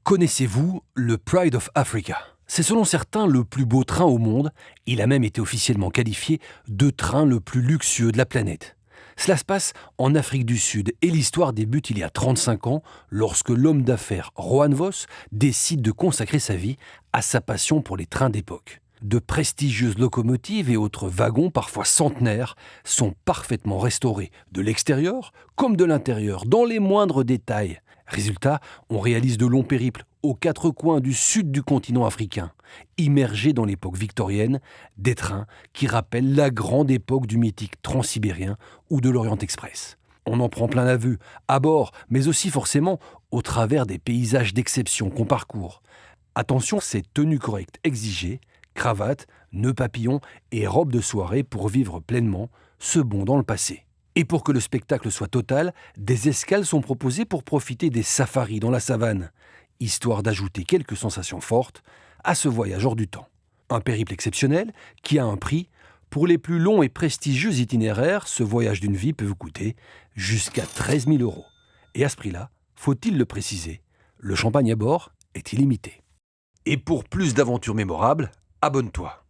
Connaissez-vous le Pride of Africa ? C'est selon certains le plus beau train au monde. Il a même été officiellement qualifié de train le plus luxueux de la planète. Cela se passe en Afrique du Sud et l'histoire débute il y a 35 ans lorsque l'homme d'affaires Roan Vos décide de consacrer sa vie à sa passion pour les trains d'époque. De prestigieuses locomotives et autres wagons, parfois centenaires, sont parfaitement restaurés de l'extérieur comme de l'intérieur, dans les moindres détails. Résultat, on réalise de longs périples aux quatre coins du sud du continent africain, immergés dans l'époque victorienne, des trains qui rappellent la grande époque du mythique Transsibérien ou de l'Orient Express. On en prend plein la vue, à bord, mais aussi forcément au travers des paysages d'exception qu'on parcourt. Attention, c'est tenue correcte exigée, cravate, nœud papillon et robe de soirée pour vivre pleinement ce bond dans le passé. Et pour que le spectacle soit total, des escales sont proposées pour profiter des safaris dans la savane, histoire d'ajouter quelques sensations fortes à ce voyage hors du temps. Un périple exceptionnel qui a un prix. Pour les plus longs et prestigieux itinéraires, ce voyage d'une vie peut vous coûter jusqu'à 13 000 €. Et à ce prix-là, faut-il le préciser, le champagne à bord est illimité. Et pour plus d'aventures mémorables, abonne-toi.